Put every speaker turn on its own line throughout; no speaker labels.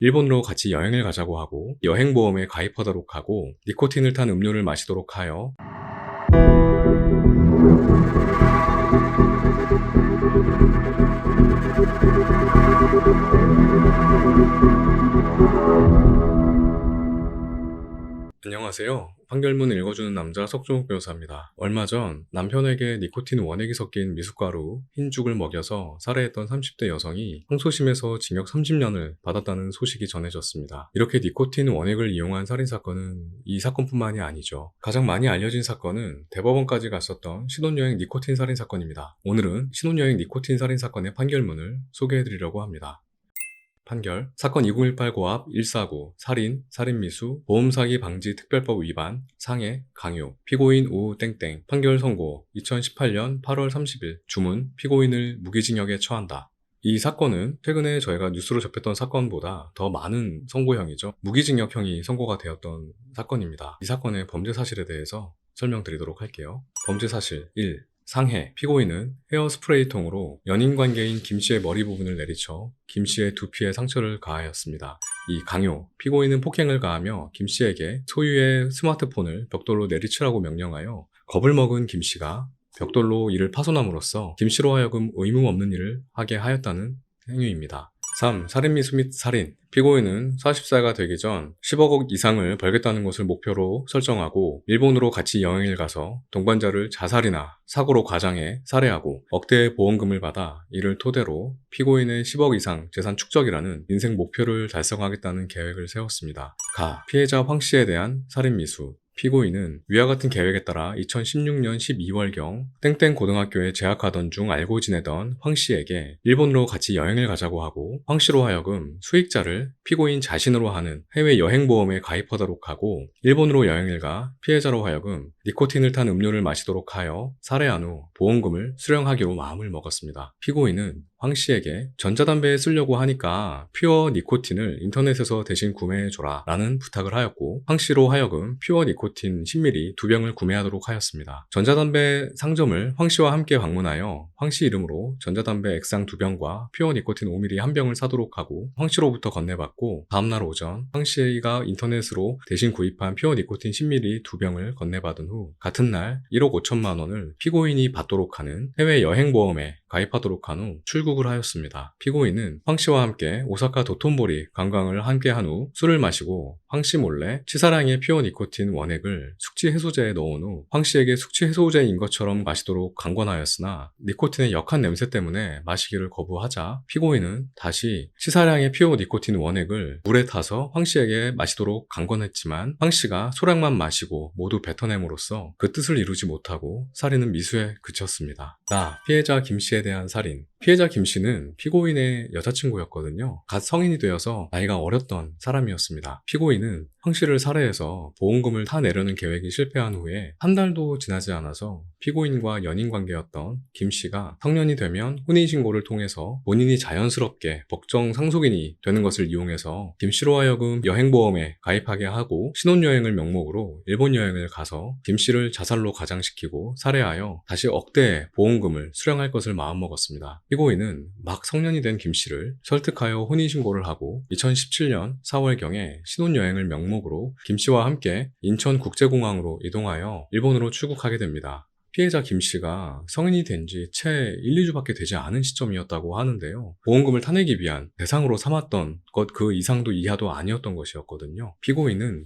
일본으로 같이 여행을 가자고 하고 여행보험에 가입하도록 하고 니코틴을 탄 음료를 마시도록 하여 안녕하세요. 판결문 읽어주는 남자 석종욱 변호사입니다. 얼마 전 남편에게 니코틴 원액이 섞인 미숫가루, 흰죽을 먹여서 살해했던 30대 여성이 항소심에서 징역 30년을 받았다는 소식이 전해졌습니다. 이렇게 니코틴 원액을 이용한 살인사건은 이 사건뿐만이 아니죠. 가장 많이 알려진 사건은 대법원까지 갔었던 신혼여행 니코틴 살인사건입니다. 오늘은 신혼여행 니코틴 살인사건의 판결문을 소개해드리려고 합니다. 판결, 사건 2018 고압 149, 살인, 살인미수, 보험사기 방지 특별법 위반, 상해, 강요, 피고인 우 땡땡, 판결 선고, 2018년 8월 30일, 주문, 피고인을 무기징역에 처한다. 이 사건은 최근에 저희가 뉴스로 접했던 사건보다 더 많은 선고형이죠. 무기징역형이 선고가 되었던 사건입니다. 이 사건의 범죄 사실에 대해서 설명드리도록 할게요. 범죄 사실 1. 상해, 피고인은 헤어스프레이통으로 연인관계인 김씨의 머리 부분을 내리쳐 김씨의 두피에 상처를 가하였습니다. 이 강요, 피고인은 폭행을 가하며 김씨에게 소유의 스마트폰을 벽돌로 내리치라고 명령하여 겁을 먹은 김씨가 벽돌로 이를 파손함으로써 김씨로 하여금 의무 없는 일을 하게 하였다는 행위입니다. 3. 살인미수 및 살인. 피고인은 40세가 되기 전 10억 원 이상을 벌겠다는 것을 목표로 설정하고 일본으로 같이 여행을 가서 동반자를 자살이나 사고로 과장해 살해하고 억대의 보험금을 받아 이를 토대로 피고인의 10억 이상 재산 축적이라는 인생 목표를 달성하겠다는 계획을 세웠습니다. 가. 피해자 황씨에 대한 살인미수. 피고인은 위와 같은 계획에 따라 2016년 12월경 땡땡 고등학교에 재학하던 중 알고 지내던 황씨에게 일본으로 같이 여행을 가자고 하고 황씨로 하여금 수익자를 피고인 자신으로 하는 해외 여행보험에 가입하도록 하고 일본으로 여행을 가 피해자로 하여금 니코틴을 탄 음료를 마시도록 하여 살해한 후 보험금을 수령하기로 마음을 먹었습니다. 피고인은 황씨에게 전자담배에 쓰려고 하니까 퓨어 니코틴을 인터넷에서 대신 구매해줘라 라는 부탁을 하였고 황씨로 하여금 퓨어 니코틴 10ml 2병을 구매하도록 하였습니다. 전자담배 상점을 황씨와 함께 방문하여 황씨 이름으로 전자담배 액상 2병과 퓨어 니코틴 5ml 1병을 사도록 하고 황씨로부터 건네받고 다음날 오전 황씨가 인터넷으로 대신 구입한 퓨어 니코틴 10ml 2병을 건네받은 후 같은 날 1억 5천만 원을 피고인이 받도록 하는 해외 여행보험에 가입하도록 한 후 출국을 하였습니다. 피고인은 황씨와 함께 오사카 도톤보리 관광을 함께 한 후 술을 마시고 황씨 몰래 치사량의 퓨어 니코틴 원액을 숙취 해소제에 넣은 후 황씨에게 숙취 해소제인 것처럼 마시도록 강권하였으나 니코틴의 역한 냄새 때문에 마시기를 거부하자 피고인은 다시 치사량의 퓨어 니코틴 원액을 물에 타서 황씨에게 마시도록 강권했지만 황씨가 소량만 마시고 모두 뱉어냄으로써 그 뜻을 이루지 못하고 살인은 미수에 그쳤습니다. 피해자 김씨에 대한 살인. 피해자 김씨는 피고인의 여자친구였거든요. 갓 성인이 되어서 나이가 어렸던 사람이었습니다. 피고인은 황씨를 살해해서 보험금을 타내려는 계획이 실패한 후에 한 달도 지나지 않아서 피고인과 연인 관계였던 김씨가 성년이 되면 혼인신고를 통해서 본인이 자연스럽게 법정 상속인이 되는 것을 이용해서 김씨로 하여금 여행보험에 가입하게 하고 신혼여행을 명목으로 일본 여행을 가서 김씨를 자살로 가장시키고 살해하여 다시 억대의 보험금을 수령할 것을 마음먹었습니다. 피고인은 막 성년이 된 김씨를 설득하여 혼인신고를 하고 2017년 4월경에 신혼여행을 명목으로 김씨와 함께 인천국제공항으로 이동하여 일본으로 출국하게 됩니다. 피해자 김씨가 성인이 된 지 채 1, 2주밖에 되지 않은 시점이었다고 하는데요. 보험금을 타내기 위한 대상으로 삼았던 것 그 이상도 이하도 아니었던 것이었거든요. 피고인은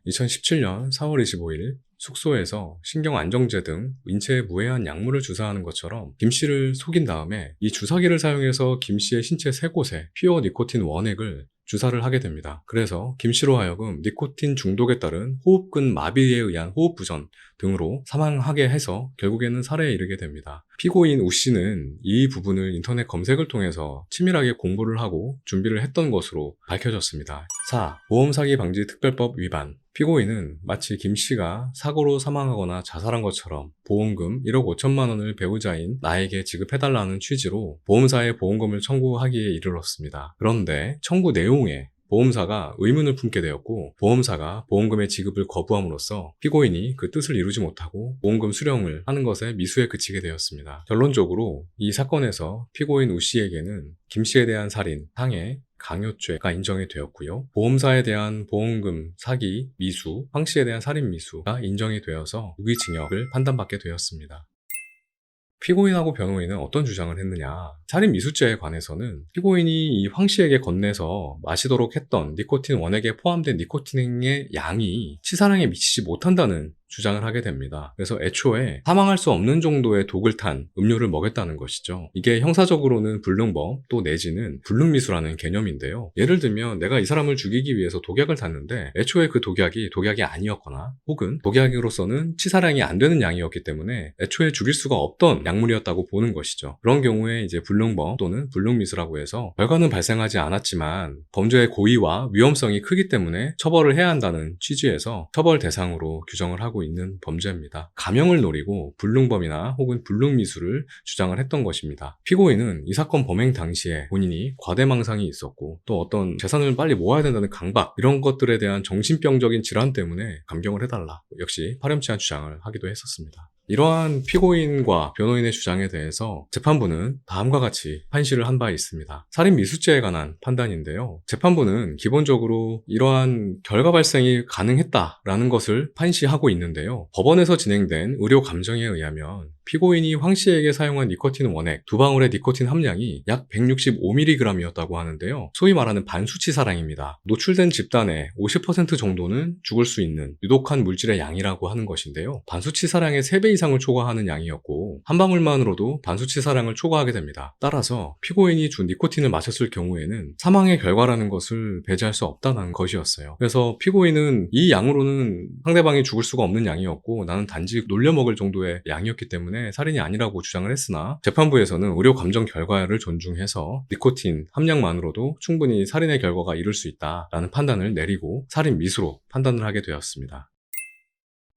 2017년 4월 25일 숙소에서 신경안정제 등 인체에 무해한 약물을 주사하는 것처럼 김씨를 속인 다음에 이 주사기를 사용해서 김씨의 신체 3곳에 퓨어 니코틴 원액을 주사를 하게 됩니다. 그래서 김씨로 하여금 니코틴 중독에 따른 호흡근 마비에 의한 호흡부전 등으로 사망하게 해서 결국에는 살해에 이르게 됩니다. 피고인 우씨는 이 부분을 인터넷 검색을 통해서 치밀하게 공부를 하고 준비를 했던 것으로 밝혀졌습니다. 4. 보험사기 방지 특별법 위반. 피고인은 마치 김씨가 사고로 사망하거나 자살한 것처럼 보험금 1억 5천만 원을 배우자인 나에게 지급해달라는 취지로 보험사에 보험금을 청구하기에 이르렀습니다. 그런데 청구 내용에 보험사가 의문을 품게 되었고 보험사가 보험금의 지급을 거부함으로써 피고인이 그 뜻을 이루지 못하고 보험금 수령을 하는 것에 미수에 그치게 되었습니다. 결론적으로 이 사건에서 피고인 우씨에게는 김씨에 대한 살인, 상해, 강요죄가 인정이 되었고요. 보험사에 대한 보험금 사기 미수, 황 씨에 대한 살인 미수가 인정이 되어서 무기징역을 판단받게 되었습니다. 피고인하고 변호인은 어떤 주장을 했느냐. 살인 미수죄에 관해서는 피고인이 이 황 씨에게 건네서 마시도록 했던 니코틴 원액에 포함된 니코틴의 양이 치사량에 미치지 못한다는 주장을 하게 됩니다. 그래서 애초에 사망할 수 없는 정도의 독을 탄 음료를 먹였다는 것이죠. 이게 형사적으로는 불능범 또 내지는 불능미수라는 개념인데요. 예를 들면 내가 이 사람을 죽이기 위해서 독약을 탔는데 애초에 그 독약이 아니었거나 혹은 독약으로서는 치사량이 안 되는 양이었기 때문에 애초에 죽일 수가 없던 약물이었다고 보는 것이죠. 그런 경우에 이제 불능범 또는 불능미수라고 해서 결과는 발생하지 않았지만 범죄의 고의와 위험성이 크기 때문에 처벌을 해야 한다는 취지에서 처벌 대상으로 규정을 하고 있는 범죄입니다. 감형을 노리고 불능범이나 혹은 불능미수를 주장을 했던 것입니다. 피고인은 이 사건 범행 당시에 본인이 과대망상이 있었고 또 어떤 재산을 빨리 모아야 된다는 강박 이런 것들에 대한 정신병적인 질환 때문에 감경을 해달라 역시 파렴치한 주장을 하기도 했었습니다. 이러한 피고인과 변호인의 주장에 대해서 재판부는 다음과 같이 판시를 한 바 있습니다. 살인 미수죄에 관한 판단인데요. 재판부는 기본적으로 이러한 결과 발생이 가능했다라는 것을 판시하고 있는데요. 법원에서 진행된 의료 감정에 의하면 피고인이 황 씨에게 사용한 니코틴 원액 2방울의 니코틴 함량이 약 165mg이었다고 하는데요. 소위 말하는 반수치사량입니다. 노출된 집단의 50% 정도는 죽을 수 있는 유독한 물질의 양이라고 하는 것인데요. 반수치사량의 3배 이상을 초과하는 양이었고 한 방울만으로도 반수치사량을 초과하게 됩니다. 따라서 피고인이 준 니코틴을 마셨을 경우에는 사망의 결과라는 것을 배제할 수 없다는 것이었어요. 그래서 피고인은 이 양으로는 상대방이 죽을 수가 없는 양이었고 나는 단지 놀려먹을 정도의 양이었기 때문에 살인이 아니라고 주장을 했으나 재판부에서는 의료 감정 결과를 존중해서 니코틴 함량만으로도 충분히 살인의 결과가 이룰 수 있다라는 판단을 내리고 살인 미수로 판단을 하게 되었습니다.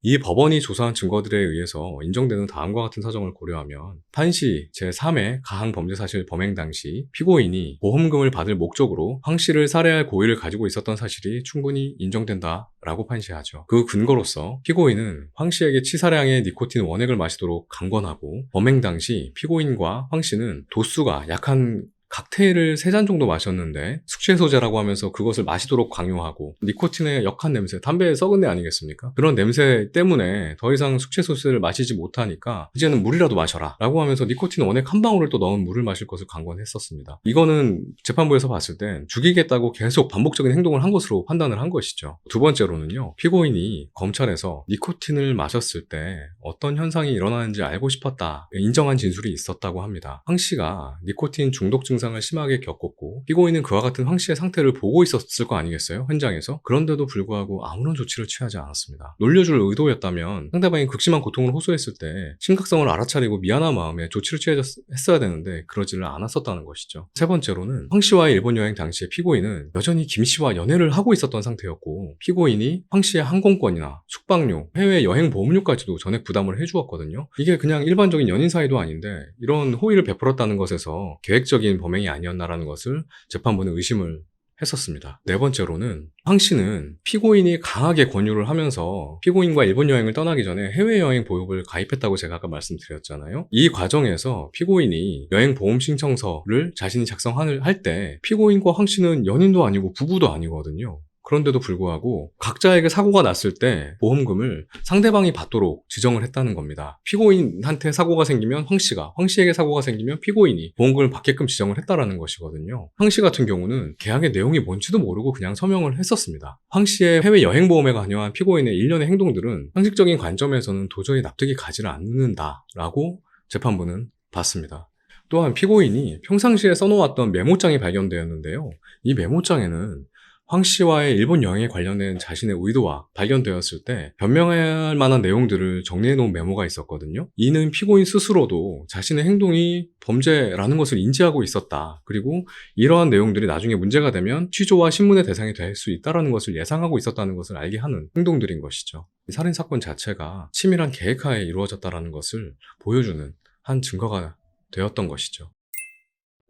이 법원이 조사한 증거들에 의해서 인정되는 다음과 같은 사정을 고려하면 판시 제3회 가항범죄사실 범행 당시 피고인이 보험금을 받을 목적으로 황 씨를 살해할 고의를 가지고 있었던 사실이 충분히 인정된다라고 판시하죠. 그 근거로서 피고인은 황 씨에게 치사량의 니코틴 원액을 마시도록 강권하고 범행 당시 피고인과 황 씨는 도수가 약한 칵테일을 3잔 정도 마셨는데 숙취해소제라고 하면서 그것을 마시도록 강요하고 니코틴의 역한 냄새, 담배에 썩은 내 아니겠습니까? 그런 냄새 때문에 더 이상 숙취해소제를 마시지 못하니까 이제는 물이라도 마셔라 라고 하면서 니코틴 원액 한 방울을 또 넣은 물을 마실 것을 강권했었습니다. 이거는 재판부에서 봤을 땐 죽이겠다고 계속 반복적인 행동을 한 것으로 판단을 한 것이죠. 두 번째로는요. 피고인이 검찰에서 니코틴을 마셨을 때 어떤 현상이 일어나는지 알고 싶었다. 인정한 진술이 있었다고 합니다. 황 씨가 니코틴 중독 증상을 심하게 겪었고 피고인은 그와 같은 황 씨의 상태를 보고 있었을 거 아니겠어요? 현장에서. 그런데도 불구하고 아무런 조치를 취하지 않았습니다. 놀려줄 의도였다면 상대방이 극심한 고통을 호소했을 때 심각성을 알아차리고 미안한 마음에 조치를 취했어야 되는데 그러지를 않았었다는 것이죠. 세 번째로는 황 씨와의 일본 여행 당시에 피고인은 여전히 김 씨와 연애를 하고 있었던 상태였고 피고인이 황 씨의 항공권이나 숙박료, 해외 여행 보험료까지도 전액 부담을 해주었거든요. 이게 그냥 일반적인 연인 사이도 아닌데 이런 호의를 베풀었다는 것에서 계획적인 범행이 아니었나라는 것을 재판부는 의심을 했었습니다. 네 번째로는 황 씨는 피고인이 강하게 권유를 하면서 피고인과 일본 여행을 떠나기 전에 해외여행 보험을 가입했다고 제가 아까 말씀드렸잖아요. 이 과정에서 피고인이 여행 보험 신청서를 자신이 작성할 때 피고인과 황 씨는 연인도 아니고 부부도 아니거든요. 그런데도 불구하고 각자에게 사고가 났을 때 보험금을 상대방이 받도록 지정을 했다는 겁니다. 피고인한테 사고가 생기면 황 씨가, 황 씨에게 사고가 생기면 피고인이 보험금을 받게끔 지정을 했다라는 것이거든요. 황 씨 같은 경우는 계약의 내용이 뭔지도 모르고 그냥 서명을 했었습니다. 황 씨의 해외 여행 보험에 관여한 피고인의 일련의 행동들은 상식적인 관점에서는 도저히 납득이 가지를 않는다라고 재판부는 봤습니다. 또한 피고인이 평상시에 써놓았던 메모장이 발견되었는데요. 이 메모장에는 황 씨와의 일본 여행에 관련된 자신의 의도와 발견되었을 때 변명할 만한 내용들을 정리해놓은 메모가 있었거든요. 이는 피고인 스스로도 자신의 행동이 범죄라는 것을 인지하고 있었다. 그리고 이러한 내용들이 나중에 문제가 되면 취조와 신문의 대상이 될 수 있다는 것을 예상하고 있었다는 것을 알게 하는 행동들인 것이죠. 이 살인사건 자체가 치밀한 계획하에 이루어졌다는 것을 보여주는 한 증거가 되었던 것이죠.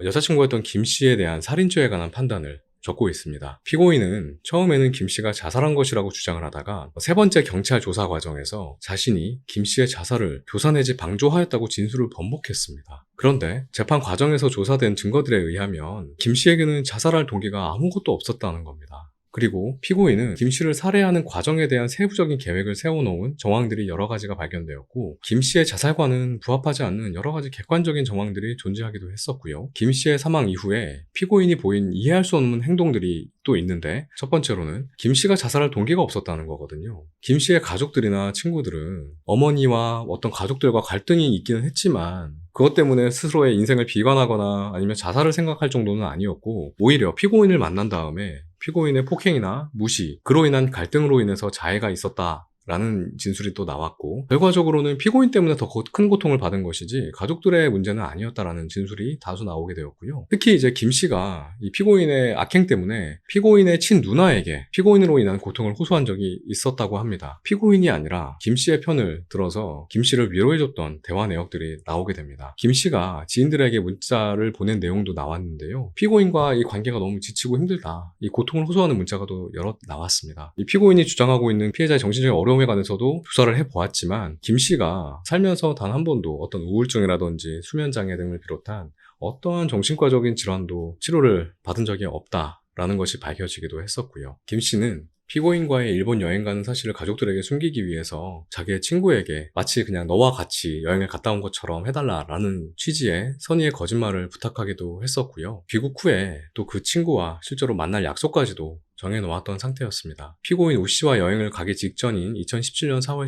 여자친구였던 김 씨에 대한 살인죄에 관한 판단을 적고 있습니다. 피고인은 처음에는 김 씨가 자살한 것이라고 주장을 하다가 세 번째 경찰 조사 과정에서 자신이 김 씨의 자살을 교사 내지 방조하였다고 진술을 번복했습니다. 그런데 재판 과정에서 조사된 증거들에 의하면 김 씨에게는 자살할 동기가 아무것도 없었다는 겁니다. 그리고 피고인은 김 씨를 살해하는 과정에 대한 세부적인 계획을 세워놓은 정황들이 여러 가지가 발견되었고, 김 씨의 자살과는 부합하지 않는 여러 가지 객관적인 정황들이 존재하기도 했었고요. 김 씨의 사망 이후에 피고인이 보인 이해할 수 없는 행동들이 또 있는데, 첫 번째로는 김 씨가 자살할 동기가 없었다는 거거든요. 김 씨의 가족들이나 친구들은 어머니와 어떤 가족들과 갈등이 있기는 했지만 그것 때문에 스스로의 인생을 비관하거나 아니면 자살을 생각할 정도는 아니었고, 오히려 피고인을 만난 다음에 피고인의 폭행이나 무시, 그로 인한 갈등으로 인해서 자해가 있었다 라는 진술이 또 나왔고, 결과적으로는 피고인 때문에 더 큰 고통을 받은 것이지 가족들의 문제는 아니었다라는 진술이 다수 나오게 되었고요. 특히 이제 김 씨가 이 피고인의 악행 때문에 피고인의 친누나에게 피고인으로 인한 고통을 호소한 적이 있었다고 합니다. 피고인이 아니라 김 씨의 편을 들어서 김 씨를 위로해줬던 대화 내역들이 나오게 됩니다. 김 씨가 지인들에게 문자를 보낸 내용도 나왔는데요. 피고인과 이 관계가 너무 지치고 힘들다, 이 고통을 호소하는 문자가 또 여러 나왔습니다. 이 피고인이 주장하고 있는 피해자의 정신적인 어려움에 관해서도 조사를 해보았지만 김 씨가 살면서 단 한 번도 어떤 우울증이라든지 수면장애 등을 비롯한 어떠한 정신과적인 질환도 치료를 받은 적이 없다라는 것이 밝혀지기도 했었고요. 김 씨는 피고인과의 일본 여행 가는 사실을 가족들에게 숨기기 위해서 자기의 친구에게 마치 그냥 너와 같이 여행을 갔다 온 것처럼 해달라라는 취지의 선의의 거짓말을 부탁하기도 했었고요. 귀국 후에 또 그 친구와 실제로 만날 약속까지도 정해놓았던 상태였습니다. 피고인 우 씨와 여행을 가기 직전인 2017년 4월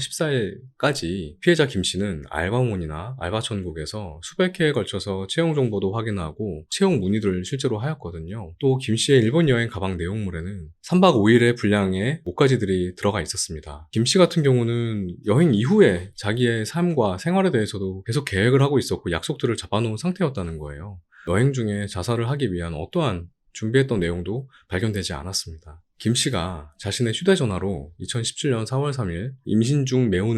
14일까지 피해자 김 씨는 알바몬이나 알바천국에서 수백 회에 걸쳐서 채용 정보도 확인하고 채용 문의들을 실제로 하였거든요. 또 김 씨의 일본 여행 가방 내용물에는 3박 5일의 분량의 옷가지들이 들어가 있었습니다. 김 씨 같은 경우는 여행 이후에 자기의 삶과 생활에 대해서도 계속 계획을 하고 있었고 약속들을 잡아놓은 상태였다는 거예요. 여행 중에 자살을 하기 위한 어떠한 준비했던 내용도 발견되지 않았습니다. 김 씨가 자신의 휴대전화로 2017년 4월 3일 임신 중 매운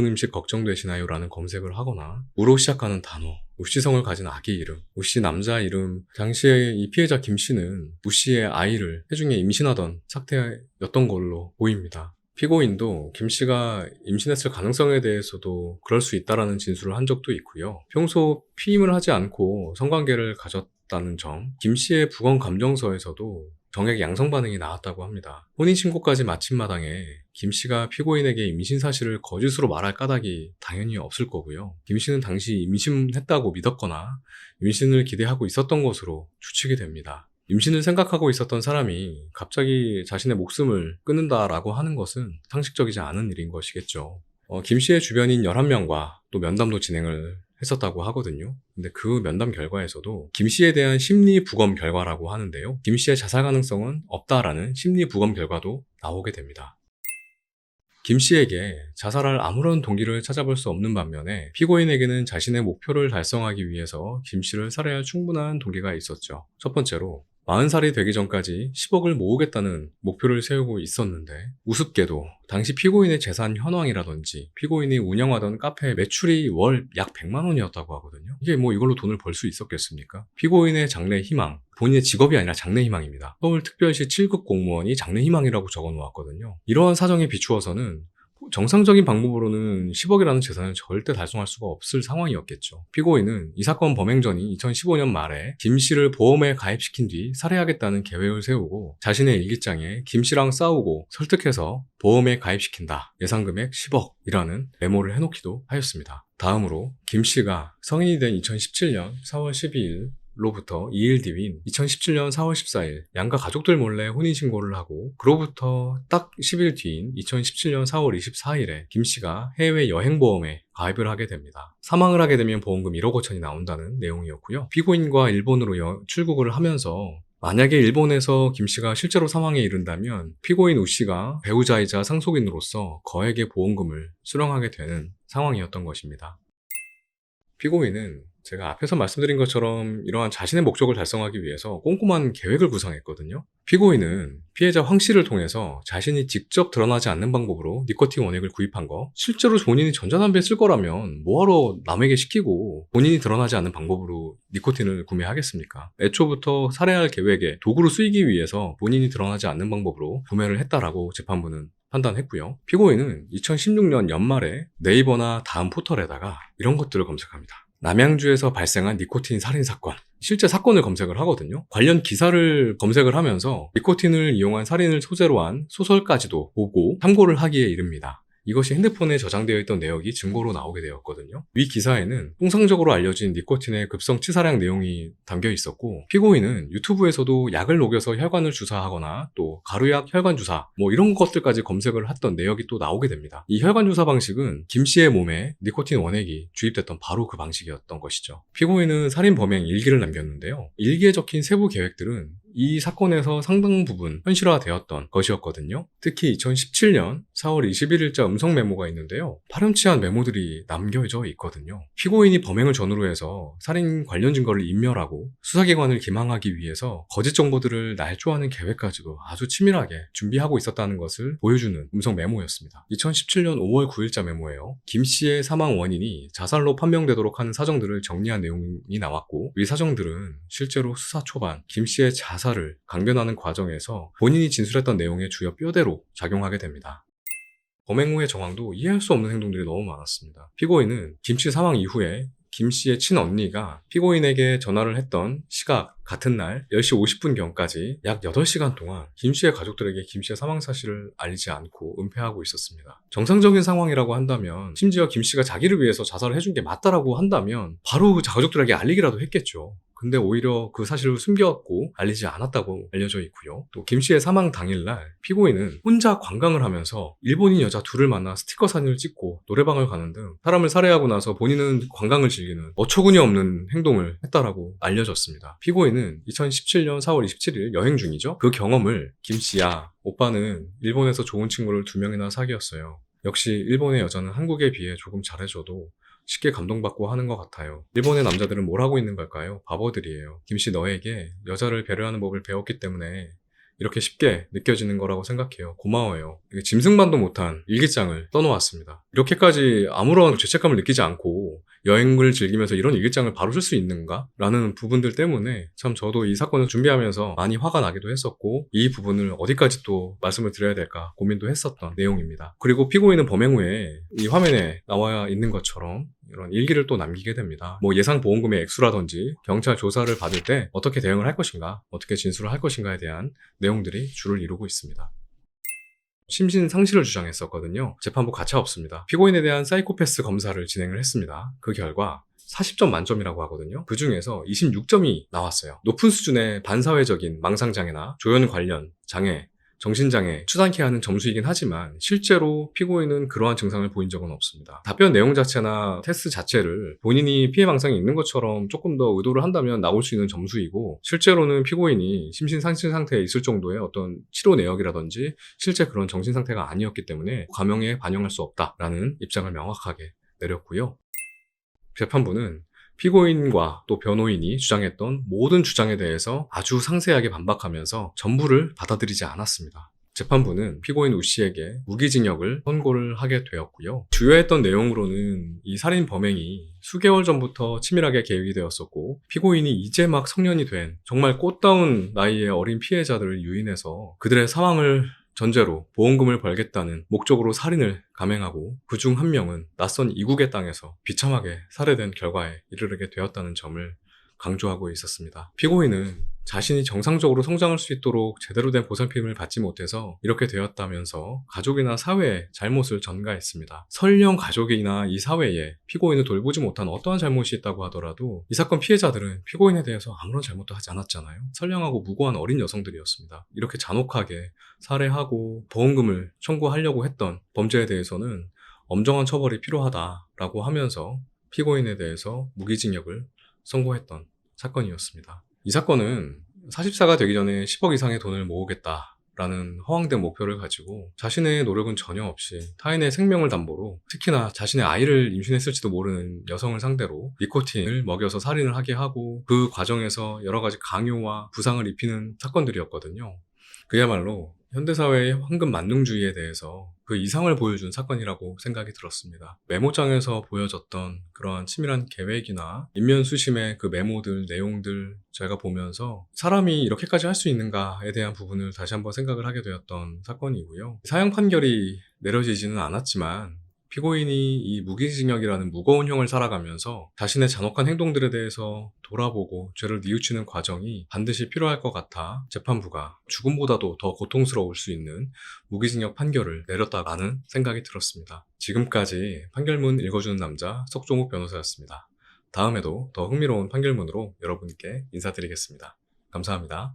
음식 걱정되시나요? 라는 검색을 하거나 우로 시작하는 단어, 우씨성을 가진 아기 이름, 우씨 남자 이름, 당시에 이 피해자 김 씨는 우씨의 아이를 해중에 임신하던 상태였던 걸로 보입니다. 피고인도 김 씨가 임신했을 가능성에 대해서도 그럴 수 있다라는 진술을 한 적도 있고요. 평소 피임을 하지 않고 성관계를 가졌다는 점, 김 씨의 부검 감정서에서도 정액 양성 반응이 나왔다고 합니다. 혼인신고까지 마친 마당에 김 씨가 피고인에게 임신 사실을 거짓으로 말할 까닭이 당연히 없을 거고요. 김 씨는 당시 임신했다고 믿었거나 임신을 기대하고 있었던 것으로 추측이 됩니다. 임신을 생각하고 있었던 사람이 갑자기 자신의 목숨을 끊는다라고 하는 것은 상식적이지 않은 일인 것이겠죠. 김 씨의 주변인 11명과 또 면담도 진행을 했었다고 하거든요. 근데 그 면담 결과에서도 김 씨에 대한 심리 부검 결과라고 하는데요. 김 씨의 자살 가능성은 없다라는 심리 부검 결과도 나오게 됩니다. 김 씨에게 자살할 아무런 동기를 찾아볼 수 없는 반면에 피고인에게는 자신의 목표를 달성하기 위해서 김 씨를 살해할 충분한 동기가 있었죠. 첫 번째로 40살이 되기 전까지 10억을 모으겠다는 목표를 세우고 있었는데, 우습게도 당시 피고인의 재산 현황이라든지 피고인이 운영하던 카페 매출이 월 약 100만 원이었다고 하거든요. 이게 뭐 이걸로 돈을 벌 수 있었겠습니까? 피고인의 장래 희망, 본인의 직업이 아니라 장래 희망입니다. 서울특별시 7급 공무원이 장래 희망이라고 적어 놓았거든요. 이러한 사정에 비추어서는 정상적인 방법으로는 10억이라는 재산을 절대 달성할 수가 없을 상황이었겠죠. 피고인은 이 사건 범행 전인 2015년 말에 김 씨를 보험에 가입시킨 뒤 살해하겠다는 계획을 세우고 자신의 일기장에 김 씨랑 싸우고 설득해서 보험에 가입시킨다, 예상금액 10억이라는 메모를 해놓기도 하였습니다. 다음으로 김 씨가 성인이 된 2017년 4월 12일 로부터 2일 뒤인 2017년 4월 14일 양가 가족들 몰래 혼인신고를 하고, 그로부터 딱 10일 뒤인 2017년 4월 24일에 김 씨가 해외 여행보험에 가입을 하게 됩니다. 사망을 하게 되면 보험금 1억 5천이 나온다는 내용이었고요. 피고인과 일본으로 출국을 하면서 만약에 일본에서 김 씨가 실제로 사망에 이른다면 피고인 우 씨가 배우자이자 상속인으로서 거액의 보험금을 수령하게 되는 상황이었던 것입니다. 피고인은 제가 앞에서 말씀드린 것처럼 이러한 자신의 목적을 달성하기 위해서 꼼꼼한 계획을 구상했거든요. 피고인은 피해자 황 씨를 통해서 자신이 직접 드러나지 않는 방법으로 니코틴 원액을 구입한 거, 실제로 본인이 전자담배 쓸 거라면 뭐하러 남에게 시키고 본인이 드러나지 않는 방법으로 니코틴을 구매하겠습니까? 애초부터 살해할 계획에 도구로 쓰이기 위해서 본인이 드러나지 않는 방법으로 구매를 했다라고 재판부는 판단했고요. 피고인은 2016년 연말에 네이버나 다음 포털에다가 이런 것들을 검색합니다. 남양주에서 발생한 니코틴 살인사건. 실제 사건을 검색을 하거든요. 관련 기사를 검색을 하면서 니코틴을 이용한 살인을 소재로 한 소설까지도 보고 참고를 하기에 이릅니다. 이것이 핸드폰에 저장되어 있던 내역이 증거로 나오게 되었거든요. 위 기사에는 통상적으로 알려진 니코틴의 급성 치사량 내용이 담겨 있었고, 피고인은 유튜브에서도 약을 녹여서 혈관을 주사하거나 또 가루약 혈관 주사 이런 것들까지 검색을 했던 내역이 또 나오게 됩니다. 이 혈관 주사 방식은 김 씨의 몸에 니코틴 원액이 주입됐던 바로 그 방식이었던 것이죠. 피고인은 살인 범행 일기를 남겼는데요. 일기에 적힌 세부 계획들은 이 사건에서 상당 부분 현실화되었던 것이었거든요. 특히 2017년 4월 21일자 음성 메모가 있는데요. 파렴치한 메모들이 남겨져 있거든요. 피고인이 범행을 전후로 해서 살인 관련 증거를 인멸하고 수사기관을 기망하기 위해서 거짓 정보들을 날조하는 계획까지도 아주 치밀하게 준비하고 있었다는 것을 보여주는 음성 메모였습니다. 2017년 5월 9일자 메모예요. 김 씨의 사망 원인이 자살로 판명되도록 하는 사정들을 정리한 내용이 나왔고, 이 사정들은 실제로 수사 초반 김 씨의 자살을 강변하는 과정에서 본인이 진술했던 내용의 주요 뼈대로 작용하게 됩니다. 범행 후의 정황도 이해할 수 없는 행동들이 너무 많았습니다. 피고인은 김 씨 사망 이후에 김 씨의 친언니가 피고인에게 전화를 했던 시각 같은 날 10시 50분경까지 약 8시간 동안 김 씨의 가족들에게 김 씨의 사망 사실을 알리지 않고 은폐하고 있었습니다. 정상적인 상황이라고 한다면, 심지어 김 씨가 자기를 위해서 자살을 해준 게 맞다라고 한다면 바로 그 가족들에게 알리기라도 했겠죠. 근데 오히려 그 사실을 숨겼고 알리지 않았다고 알려져 있고요. 또 김 씨의 사망 당일날 피고인은 혼자 관광을 하면서 일본인 여자 둘을 만나 스티커 사진을 찍고 노래방을 가는 등 사람을 살해하고 나서 본인은 관광을 즐기는 어처구니 없는 행동을 했다라고 알려졌습니다. 피고인은 2017년 4월 27일 여행 중이죠. 그 경험을 김 씨야, 오빠는 일본에서 좋은 친구를 2명이나 사귀었어요. 역시 일본의 여자는 한국에 비해 조금 잘해줘도 쉽게 감동받고 하는 것 같아요. 일본의 남자들은 뭘 하고 있는 걸까요? 바보들이에요. 김씨 너에게 여자를 배려하는 법을 배웠기 때문에 이렇게 쉽게 느껴지는 거라고 생각해요. 고마워요. 짐승만도 못한 일기장을 써놓았습니다. 이렇게까지 아무런 죄책감을 느끼지 않고 여행을 즐기면서 이런 일기장을 바로 쓸 수 있는가? 라는 부분들 때문에 참 저도 이 사건을 준비하면서 많이 화가 나기도 했었고, 이 부분을 어디까지 또 말씀을 드려야 될까 고민도 했었던 내용입니다. 그리고 피고인은 범행 후에 이 화면에 나와 있는 것처럼 이런 일기를 또 남기게 됩니다. 예상 보험금의 액수라든지 경찰 조사를 받을 때 어떻게 대응을 할 것인가, 어떻게 진술을 할 것인가에 대한 내용들이 주를 이루고 있습니다. 심신 상실을 주장했었거든요. 재판부 가차없습니다. 피고인에 대한 사이코패스 검사를 진행을 했습니다. 그 결과 40점 만점이라고 하거든요. 그 중에서 26점이 나왔어요. 높은 수준의 반사회적인 망상장애나 조현 관련 장애, 정신장애 추산케 하는 점수이긴 하지만 실제로 피고인은 그러한 증상을 보인 적은 없습니다. 답변 내용 자체나 테스트 자체를 본인이 피해 망상이 있는 것처럼 조금 더 의도를 한다면 나올 수 있는 점수이고, 실제로는 피고인이 심신상실 상태에 있을 정도의 어떤 치료 내역이라든지 실제 그런 정신 상태가 아니었기 때문에 감형에 반영할 수 없다라는 입장을 명확하게 내렸고요. 재판부는 피고인과 또 변호인이 주장했던 모든 주장에 대해서 아주 상세하게 반박하면서 전부를 받아들이지 않았습니다. 재판부는 피고인 우 씨에게 무기징역을 선고를 하게 되었고요. 주요했던 내용으로는 이 살인 범행이 수개월 전부터 치밀하게 계획이 되었었고, 피고인이 이제 막 성년이 된 정말 꽃다운 나이의 어린 피해자들을 유인해서 그들의 사망을 전제로 보험금을 벌겠다는 목적으로 살인을 감행하고, 그중 한 명은 낯선 이국의 땅에서 비참하게 살해된 결과에 이르게 되었다는 점을 강조하고 있었습니다. 피고인은 자신이 정상적으로 성장할 수 있도록 제대로 된 보살핌을 받지 못해서 이렇게 되었다면서 가족이나 사회에 잘못을 전가했습니다. 설령 가족이나 이 사회에 피고인을 돌보지 못한 어떠한 잘못이 있다고 하더라도 이 사건 피해자들은 피고인에 대해서 아무런 잘못도 하지 않았잖아요. 선량하고 무고한 어린 여성들이었습니다. 이렇게 잔혹하게 살해하고 보험금을 청구하려고 했던 범죄에 대해서는 엄정한 처벌이 필요하다라고 하면서 피고인에 대해서 무기징역을 선고했던 사건이었습니다. 이 사건은 44가 되기 전에 10억 이상의 돈을 모으겠다 라는 허황된 목표를 가지고 자신의 노력은 전혀 없이 타인의 생명을 담보로, 특히나 자신의 아이를 임신했을지도 모르는 여성을 상대로 니코틴을 먹여서 살인을 하게 하고 그 과정에서 여러 가지 강요와 부상을 입히는 사건들이었거든요. 그야말로 현대사회의 황금 만능주의에 대해서 그 이상을 보여준 사건이라고 생각이 들었습니다. 메모장에서 보여졌던 그러한 치밀한 계획이나 인면수심의 그 메모들, 내용들 제가 보면서 사람이 이렇게까지 할 수 있는가에 대한 부분을 다시 한번 생각을 하게 되었던 사건이고요. 사형 판결이 내려지지는 않았지만 피고인이 이 무기징역이라는 무거운 형을 살아가면서 자신의 잔혹한 행동들에 대해서 돌아보고 죄를 뉘우치는 과정이 반드시 필요할 것 같아 재판부가 죽음보다도 더 고통스러울 수 있는 무기징역 판결을 내렸다라는 생각이 들었습니다. 지금까지 판결문 읽어주는 남자 석종욱 변호사였습니다. 다음에도 더 흥미로운 판결문으로 여러분께 인사드리겠습니다. 감사합니다.